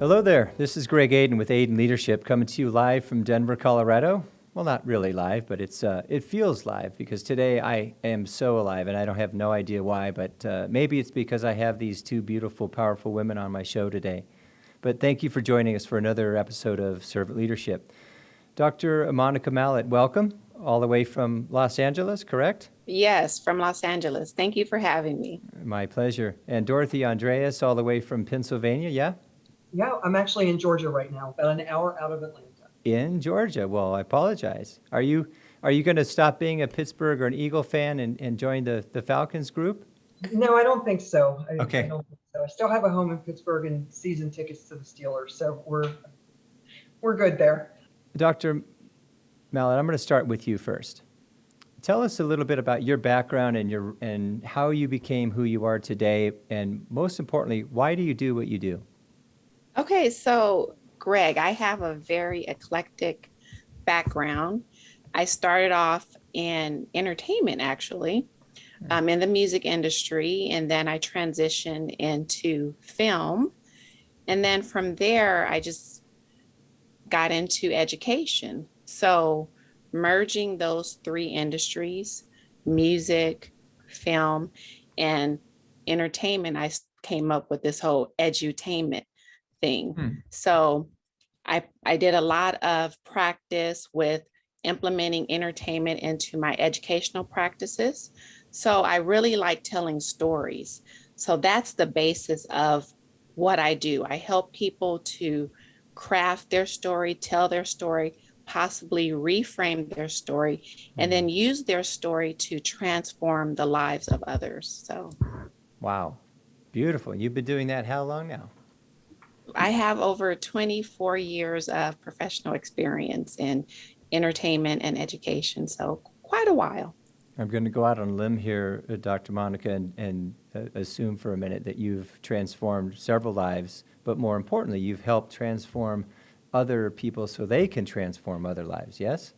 Hello there. This is Greg Aden with Aden Leadership coming to you live from Denver, Colorado. Well, not really live, but it feels live because today I am so alive and I don't have no idea why, but maybe it's because I have these two beautiful, powerful women on my show today. But thank you for joining us for another episode of Servant Leadership. Dr. Monica Mallet, welcome all the way from Los Angeles, correct? Yes, from Los Angeles. Thank you for having me. My pleasure. And Dorothy Andreas all the way from Pennsylvania, yeah? Yeah, I'm actually in Georgia right now, about an hour out of Atlanta. In Georgia. Well, I apologize. Are you going to stop being a Pittsburgh or an Eagle fan and join the Falcons group? No, I don't think so. I Okay. don't think so. I still have a home in Pittsburgh and season tickets to the Steelers, so we're good there. Dr. Mallet, I'm going to start with you first. Tell us a little bit about your background and how you became who you are today, and most importantly, why do you do what you do? Okay, so Greg, I have a very eclectic background. I started off in entertainment, actually, in the music industry, and then I transitioned into film. And then from there, I just got into education. So merging those three industries, music, film, and entertainment, came up with this whole edutainment thing. So I did a lot of practice with implementing entertainment into my educational practices. So I really like telling stories. So that's the basis of what I do. I help people to craft their story, tell their story, possibly reframe their story, and then use their story to transform the lives of others. So, Wow. Beautiful. You've been doing that how long now? I have over 24 years of professional experience in entertainment and education, so quite a while. I'm going to go out on a limb here, Dr. Monica, and assume for a minute that you've transformed several lives, but more importantly, you've helped transform other people so they can transform other lives, yes?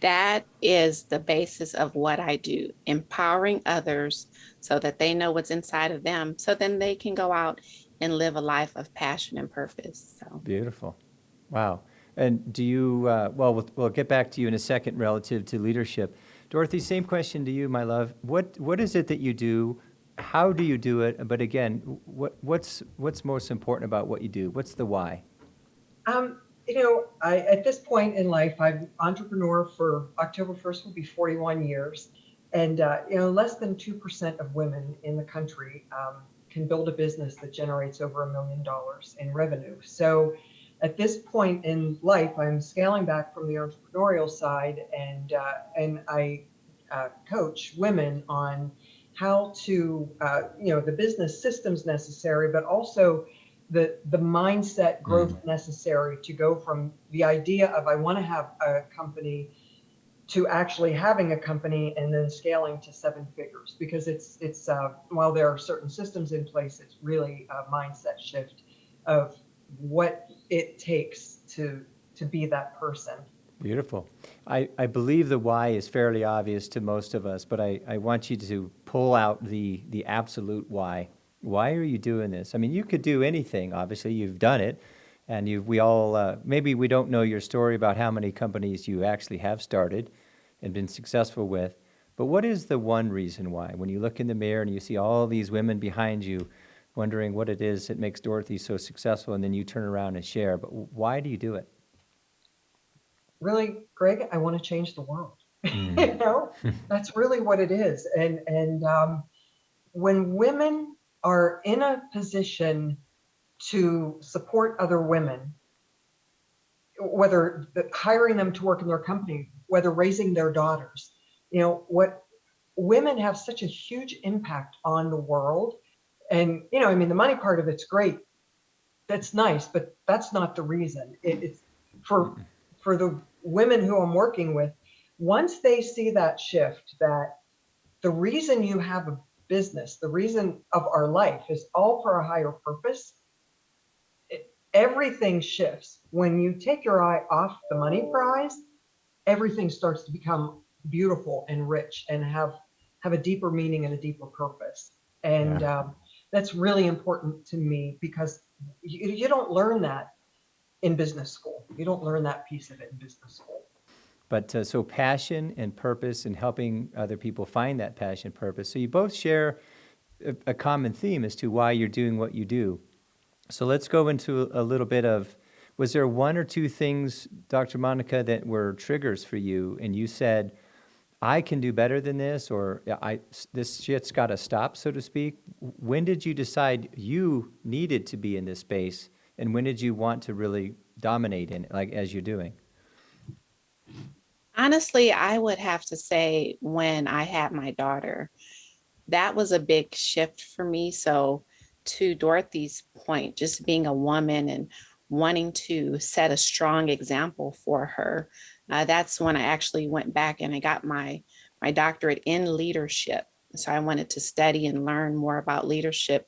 That is the basis of what I do, empowering others so that they know what's inside of them, so then they can go out and live a life of passion and purpose. So, Beautiful. Wow. And do you, we'll get back to you in a second relative to leadership. Dorothy, same question to you, my love. What is it that you do? How do you do it? But again, what's most important about what you do? What's the why? At this point in life, I'm an entrepreneur for October 1st will be 41 years. And, less than 2% of women in the country can build a business that generates over $1 million in revenue. So at this point in life, I'm scaling back from the entrepreneurial side, and I coach women on how to, the business systems necessary, but also the mindset growth necessary to go from the idea of I want to have a company to actually having a company and then scaling to 7 figures, because it's while there are certain systems in place, it's really a mindset shift of what it takes to be that person. Beautiful. I believe the why is fairly obvious to most of us, but I want you to pull out the absolute why. Why are you doing this? I mean, you could do anything. Obviously, you've done it, and we all maybe we don't know your story about how many companies you actually have started and been successful with. But what is the one reason why? When you look in the mirror and you see all these women behind you, wondering what it is that makes Dorothy so successful, and then you turn around and share. But why do you do it? Really, Greg, I want to change the world. That's really what it is. And when women are in a position to support other women, whether hiring them to work in their company, whether raising their daughters, what women have such a huge impact on the world. And, the money part of it's great. That's nice, but that's not the reason. It's for the women who I'm working with. Once they see that shift, that the reason you have a business, the reason of our life is all for a higher purpose, everything shifts. When you take your eye off the money prize, everything starts to become beautiful and rich and have a deeper meaning and a deeper purpose. And that's really important to me, because You don't learn that in business school. You don't learn that piece of it in business school. But so passion and purpose and helping other people find that passion and purpose. So you both share a common theme as to why you're doing what you do. So let's go into a little bit of, was there one or two things, Dr. Monica, that were triggers for you and you said, I can do better than this, or this shit's got to stop, so to speak? When did you decide you needed to be in this space, and when did you want to really dominate in it, like as you're doing? Honestly, I would have to say when I had my daughter, that was a big shift for me. So, to Dorothy's point, just being a woman and wanting to set a strong example for her, that's when I actually went back and I got my doctorate in leadership. So I wanted to study and learn more about leadership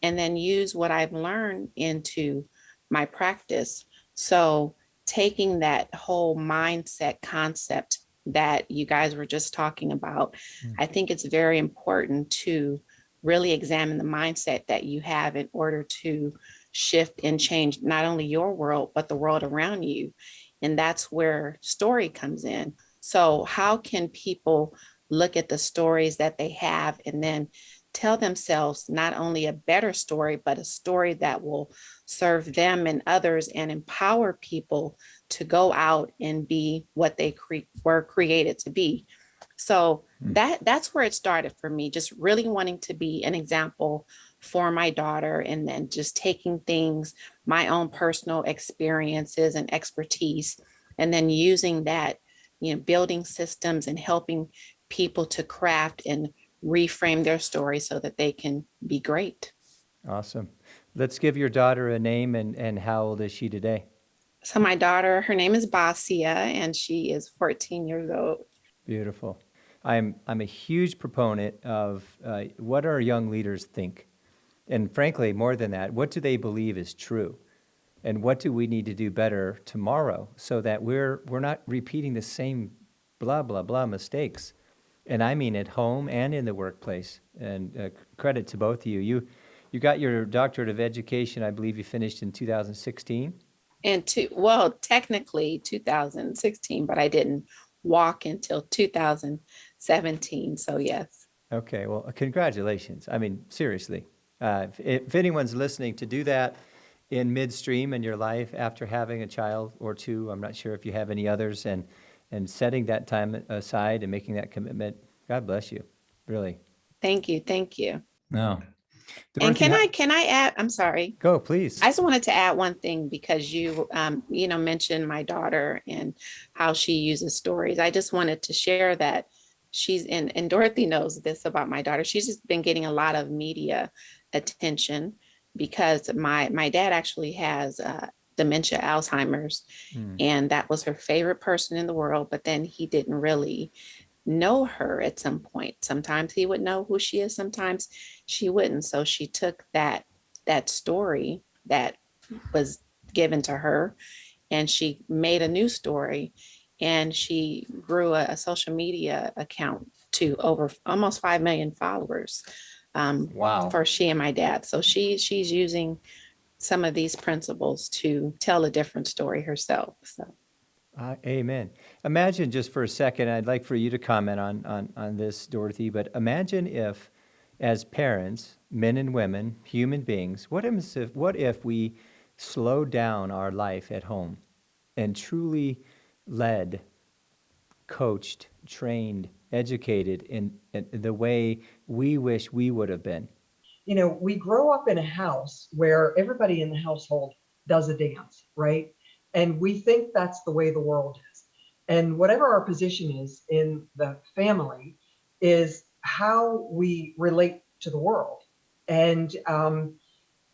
and then use what I've learned into my practice. So taking that whole mindset concept that you guys were just talking about, I think it's very important to really examine the mindset that you have in order to shift and change not only your world, but the world around you. And that's where story comes in. So, how can people look at the stories that they have and then tell themselves not only a better story, but a story that will serve them and others and empower people to go out and be what they were created to be. So that's where it started for me, just really wanting to be an example for my daughter and then just taking things, my own personal experiences and expertise, and then using that, building systems and helping people to craft and reframe their story so that they can be great. Awesome. Let's give your daughter a name, and how old is she today? So my daughter, her name is Basia, and she is 14 years old. Beautiful. I'm a huge proponent of what our young leaders think. And frankly, more than that, what do they believe is true? And what do we need to do better tomorrow so that we're not repeating the same blah, blah, blah mistakes? And I mean at home and in the workplace. And credit to both of you. You got your doctorate of education, I believe you finished in 2016? And well, technically 2016, but I didn't walk until 2017. So yes. Okay, well, congratulations. I mean, seriously. If anyone's listening, to do that in midstream in your life after having a child or two, I'm not sure if you have any others, and setting that time aside and making that commitment, God bless you, really. Thank you. Thank you. No. And Dorothy, can I add, I'm sorry. go, please. I just wanted to add one thing because you mentioned my daughter and how she uses stories. I just wanted to share that she's in, and Dorothy knows this about my daughter. She's just been getting a lot of media attention because my dad actually has dementia, Alzheimer's, and that was her favorite person in the world. But then he didn't really know her at some point. Sometimes he would know who she is, sometimes she wouldn't. So she took that story that was given to her and she made a new story, and she grew a social media account to over almost 5 million followers. Wow. For she and my dad. So she's using some of these principles to tell a different story herself. So Amen. Imagine just for a second, I'd like for you to comment on this, Dorothy, but imagine if, as parents, men and women, human beings, what if we slowed down our life at home and truly led, coached, trained, educated in the way we wish we would have been? We grow up in a house where everybody in the household does a dance, right? And we think that's the way the world is. And whatever our position is in the family is how we relate to the world. And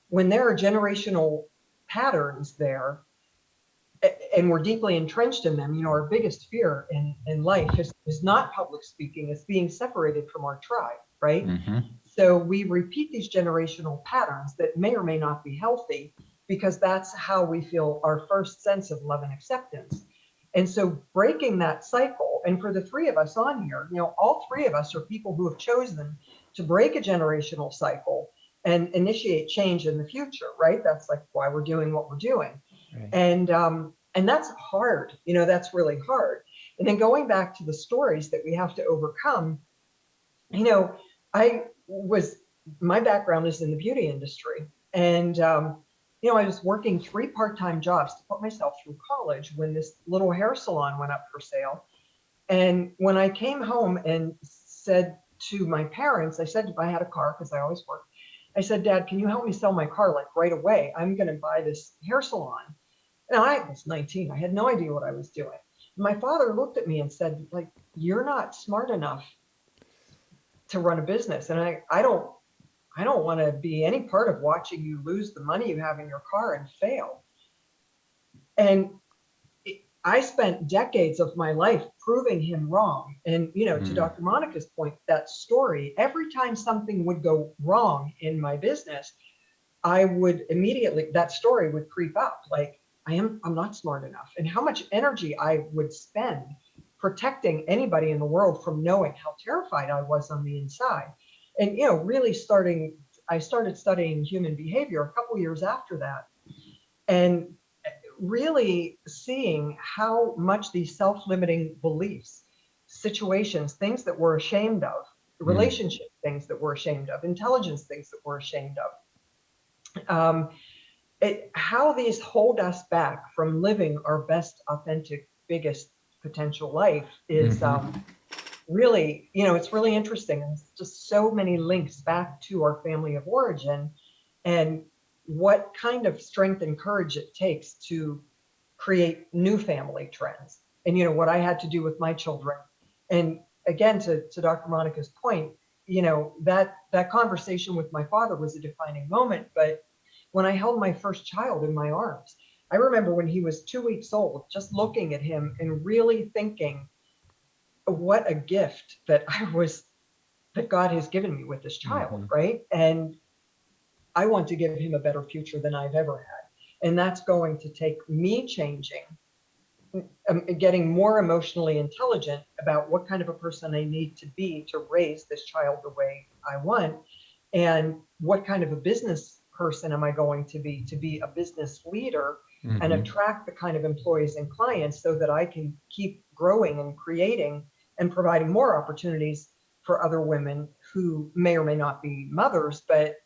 when there are generational patterns there, and we're deeply entrenched in them, our biggest fear in life is not public speaking, it's being separated from our tribe, right? Mm-hmm. So we repeat these generational patterns that may or may not be healthy because that's how we feel our first sense of love and acceptance. And so breaking that cycle, and for the three of us on here, all three of us are people who have chosen to break a generational cycle and initiate change in the future, right? That's like why we're doing what we're doing. Right. And that's hard, that's really hard. And then going back to the stories that we have to overcome, you know, I was, my background is in the beauty industry. And, I was working 3 part-time jobs to put myself through college when this little hair salon went up for sale. And when I came home and said to my parents, I said, if I had a car, because I always work, I said, Dad, can you help me sell my car like right away? I'm going to buy this hair salon. And I was 19. I had no idea what I was doing. My father looked at me and said, like, you're not smart enough to run a business. And I don't want to be any part of watching you lose the money you have in your car and fail. And I spent decades of my life proving him wrong. And, to Dr. Monica's point, that story, every time something would go wrong in my business, I would immediately, that story would creep up. Like, I'm not smart enough. And how much energy I would spend protecting anybody in the world from knowing how terrified I was on the inside. And, really I started studying human behavior a couple years after that. And really seeing how much these self-limiting beliefs, situations, things that we're ashamed of, relationship things that we're ashamed of, intelligence things that we're ashamed of, how these hold us back from living our best, authentic, biggest potential life is really, it's really interesting. And it's just so many links back to our family of origin and what kind of strength and courage it takes to create new family trends. And, what I had to do with my children. And again, to Dr. Monica's point, that conversation with my father was a defining moment. But when I held my first child in my arms, I remember when he was 2 weeks old, just looking at him and really thinking, what a gift that God has given me with this child, right? And I want to give him a better future than I've ever had. And that's going to take me changing, getting more emotionally intelligent about what kind of a person I need to be to raise this child the way I want. And what kind of a business person am I going to be a business leader and attract the kind of employees and clients so that I can keep growing and creating and providing more opportunities for other women who may or may not be mothers, but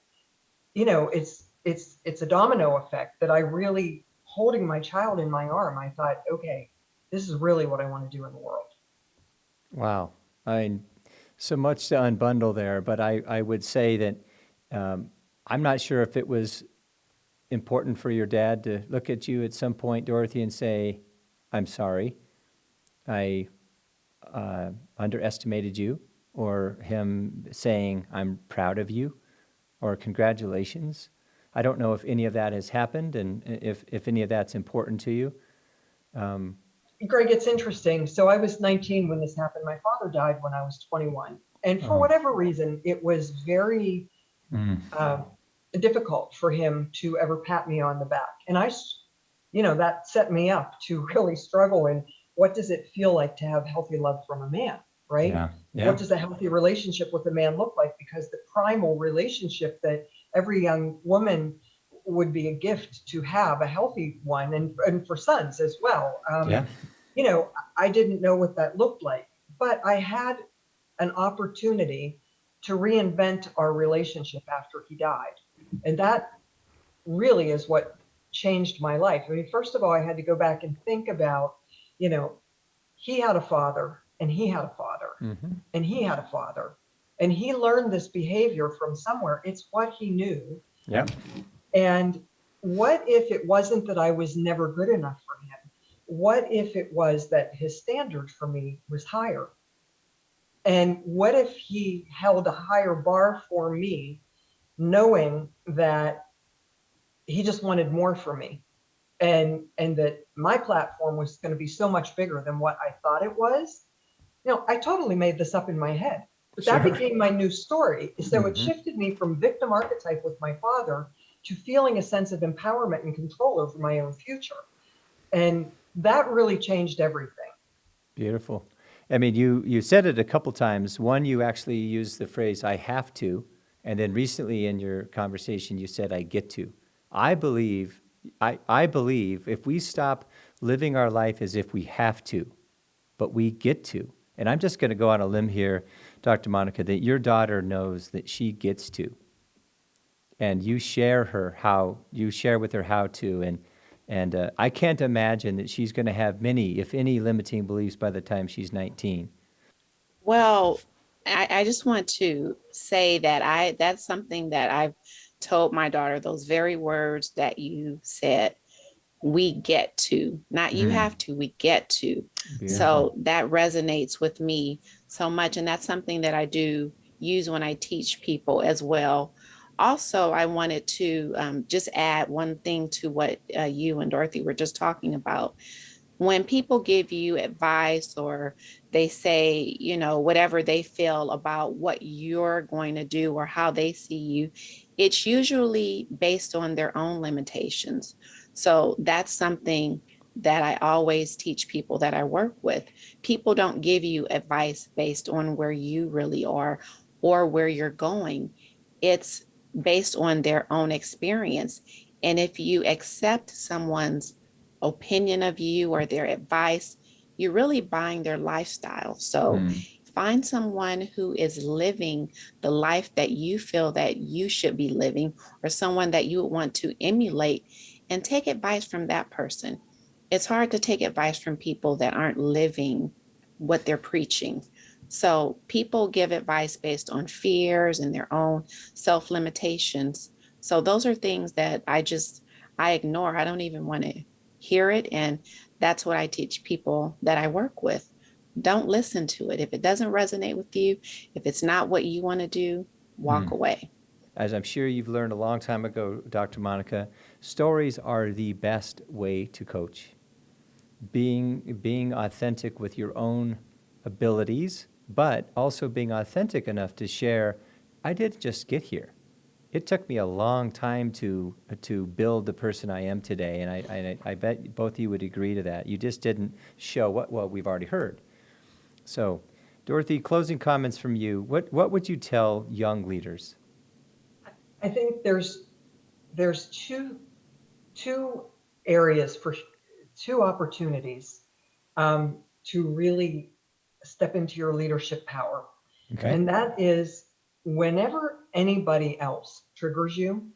it's a domino effect that I really, holding my child in my arm, I thought, okay, this is really what I want to do in the world. Wow. I mean, so much to unbundle there, but I would say that I'm not sure if it was important for your dad to look at you at some point, Dorothy, and say, I'm sorry, I underestimated you, or him saying, I'm proud of you, or congratulations. I don't know if any of that has happened and if any of that's important to you. Greg, it's interesting. So I was 19 when this happened. My father died when I was 21. And for whatever reason, it was very difficult for him to ever pat me on the back. And that set me up to really struggle in what does it feel like to have healthy love from a man, right? Yeah. What does a healthy relationship with a man look like? Because the primal relationship that every young woman would be a gift to have, a healthy one, and for sons as well. I didn't know what that looked like, but I had an opportunity to reinvent our relationship after he died. And that really is what changed my life. I mean, first of all, I had to go back and think about, he had a father and he had a father and he had a father and he learned this behavior from somewhere. It's what he knew. Yeah. And what if it wasn't that I was never good enough for him? What if it was that his standard for me was higher? And what if he held a higher bar for me, knowing that he just wanted more for me? And that my platform was going to be so much bigger than what I thought it was. I totally made this up in my head, but that became my new story. So it shifted me from victim archetype with my father to feeling a sense of empowerment and control over my own future. And that really changed everything. Beautiful. I mean, you said it a couple times. One, you actually used the phrase, I have to, And then recently in your conversation, you said, I get to. I believe, I believe if we stop living our life as if we have to, but we get to. And I'm just going to go on a limb here, Dr. Monica, that your daughter knows that she gets to. And you share with her how to. And I can't imagine that she's going to have many, if any, limiting beliefs by the time she's 19. Well, I just want to say that that's something that I've told my daughter, those very words that you said, we get to, not you have to, we get to. Beautiful. So that resonates with me so much. And that's something that I do use when I teach people as well. Also, I wanted to just add one thing to what you and Dorothy were just talking about. When people give you advice or they say, whatever they feel about what you're going to do or how they see you, it's usually based on their own limitations. So that's something that I always teach people that I work with. People don't give you advice based on where you really are or where you're going. It's based on their own experience. And if you accept someone's opinion of you or their advice, you're really buying their lifestyle. So find someone who is living the life that you feel that you should be living, or someone that you would want to emulate, and take advice from that person. It's hard to take advice from people that aren't living what they're preaching. So people give advice based on fears and their own self limitations. So those are things that I ignore. I don't even want to hear it. And that's what I teach people that I work with. Don't listen to it. If it doesn't resonate with you, if it's not what you want to do, walk away. As I'm sure you've learned a long time ago, Dr. Monica, stories are the best way to coach. Being authentic with your own abilities, but also being authentic enough to share, I didn't just get here. It took me a long time to build the person I am today, and I bet both of you would agree to that. You just didn't show what we've already heard. So, Dorothy, closing comments from you. What would you tell young leaders? I think there's two areas for two opportunities to really step into your leadership power. Okay. And that is whenever anybody else triggers you,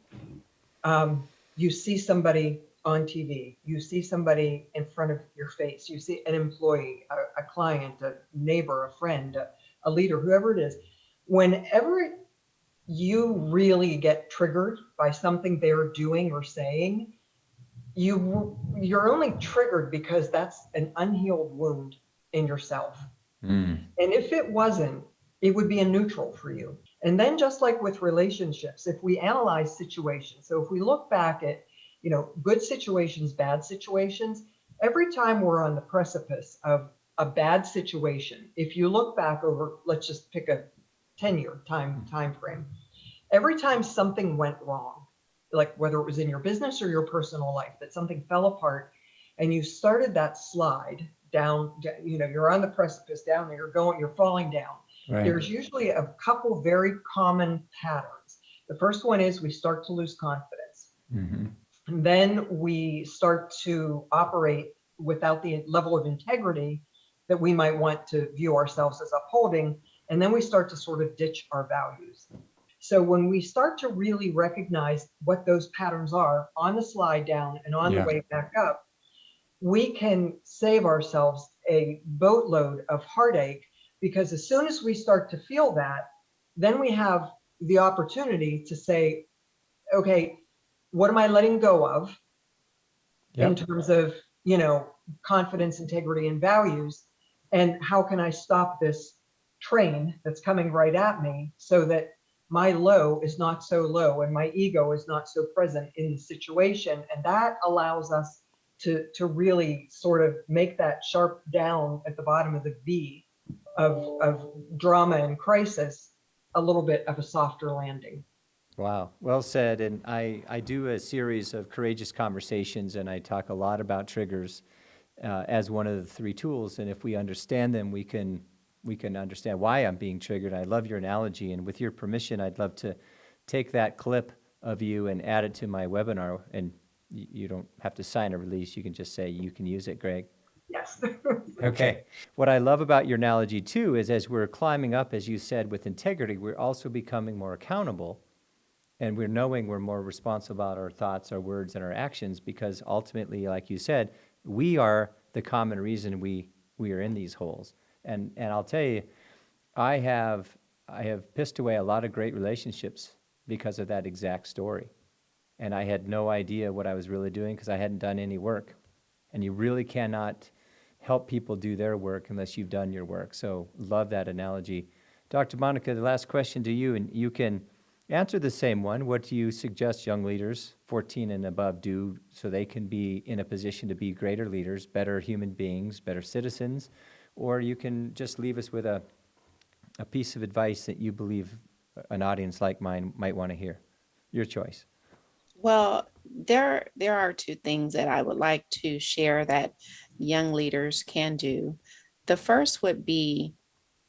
you see somebody on TV, you see somebody in front of your face, you see an employee, a client, a neighbor, a friend, a leader, whoever it is, whenever you really get triggered by something they're doing or saying, you're only triggered because that's an unhealed wound in yourself. And if it wasn't, it would be a neutral for you. And then just like with relationships, if we analyze situations, so if we look back at, good situations, bad situations, every time we're on the precipice of a bad situation, if you look back over, let's just pick a 10-year time frame, every time something went wrong, like whether it was in your business or your personal life, that something fell apart and you started that slide down, you're on the precipice down, you're falling down. Right. There's usually a couple very common patterns. The first one is we start to lose confidence. And then we start to operate without the level of integrity that we might want to view ourselves as upholding. And then we start to sort of ditch our values. So when we start to really recognize what those patterns are on the slide down and on the way back up, we can save ourselves a boatload of heartache, because as soon as we start to feel that, then we have the opportunity to say, okay, what am I letting go of in terms of, confidence, integrity, and values? And how can I stop this train that's coming right at me so that my low is not so low and my ego is not so present in the situation? And that allows us to really sort of make that sharp down at the bottom of the V of drama and crisis a little bit of a softer landing. Wow, well said. And I do a series of courageous conversations, and I talk a lot about triggers as one of the three tools. And if we understand them, we can understand why I'm being triggered. I love your analogy, and with your permission, I'd love to take that clip of you and add it to my webinar, and you don't have to sign a release. You can just say, you can use it, Greg. Yes. Okay. What I love about your analogy too is as we're climbing up, as you said, with integrity, we're also becoming more accountable, and we're knowing we're more responsible about our thoughts, our words, and our actions, because ultimately, like you said, we are the common reason we are in these holes. And I'll tell you, I have pissed away a lot of great relationships because of that exact story. And I had no idea what I was really doing because I hadn't done any work. And you really cannot help people do their work unless you've done your work. So love that analogy. Dr. Monica, the last question to you, and you can answer the same one. What do you suggest young leaders, 14 and above, do so they can be in a position to be greater leaders, better human beings, better citizens? Or you can just leave us with a piece of advice that you believe an audience like mine might want to hear. Your choice. Well, there are two things that I would like to share that young leaders can do. The first would be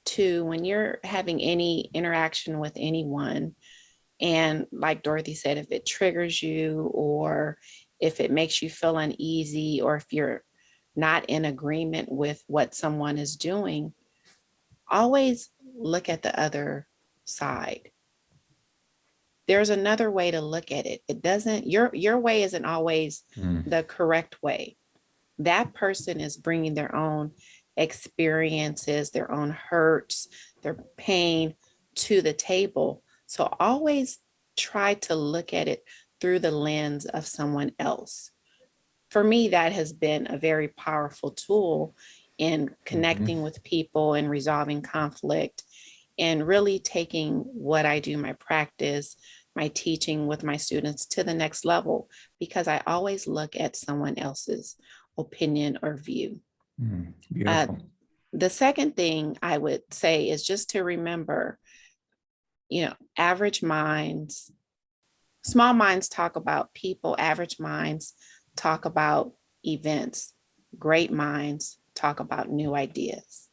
to, when you're having any interaction with anyone, and like Dorothy said, if it triggers you or if it makes you feel uneasy, or if you're not in agreement with what someone is doing, always look at the other side. There's another way to look at it. It doesn't, your way isn't always the correct way. That person is bringing their own experiences, their own hurts, their pain to the table. So always try to look at it through the lens of someone else. For me, that has been a very powerful tool in connecting with people and resolving conflict, and really taking what I do, my practice, my teaching with my students to the next level, because I always look at someone else's opinion or view. Beautiful. The second thing I would say is just to remember, average minds, small minds talk about people, average minds talk about events, great minds talk about new ideas.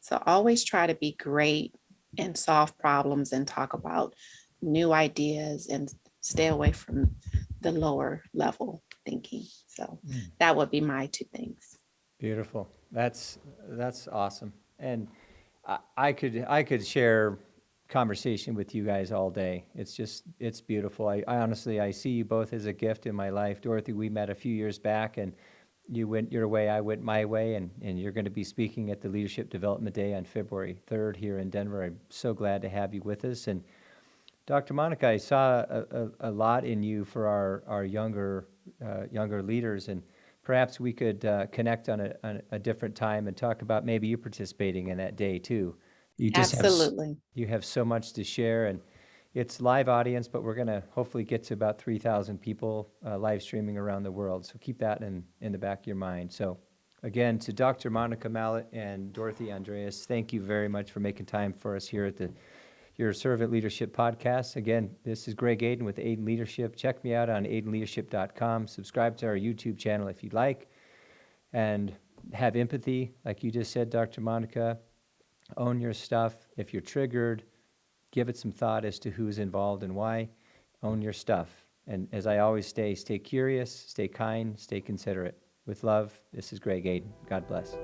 So always try to be great and solve problems and talk about new ideas and stay away from the lower level thinking. So that would be my two things. Beautiful. That's awesome. And I could share conversation with you guys all day. It's beautiful. I honestly, I see you both as a gift in my life. Dorothy, we met a few years back, and you went your way, I went my way, and you're going to be speaking at the Leadership Development Day on February 3rd here in Denver. I'm so glad to have you with us. And Dr. Monica, I saw a lot in you for our younger leaders, and perhaps we could connect on a different time and talk about maybe you participating in that day too. You just Absolutely. you have so much to share, and it's live audience, but we're going to hopefully get to about 3,000 people live streaming around the world. So keep that in the back of your mind. So again, to Dr. Monica Mallet and Dorothy Andreas, thank you very much for making time for us here at your Servant Leadership Podcast. Again, this is Greg Aden with Aden Leadership. Check me out on adenleadership.com. Subscribe to our YouTube channel if you'd like. And have empathy, like you just said, Dr. Monica. Own your stuff. If you're triggered, give it some thought as to who's involved and why. Own your stuff. And as I always say, stay curious, stay kind, stay considerate. With love, this is Greg Aden. God bless.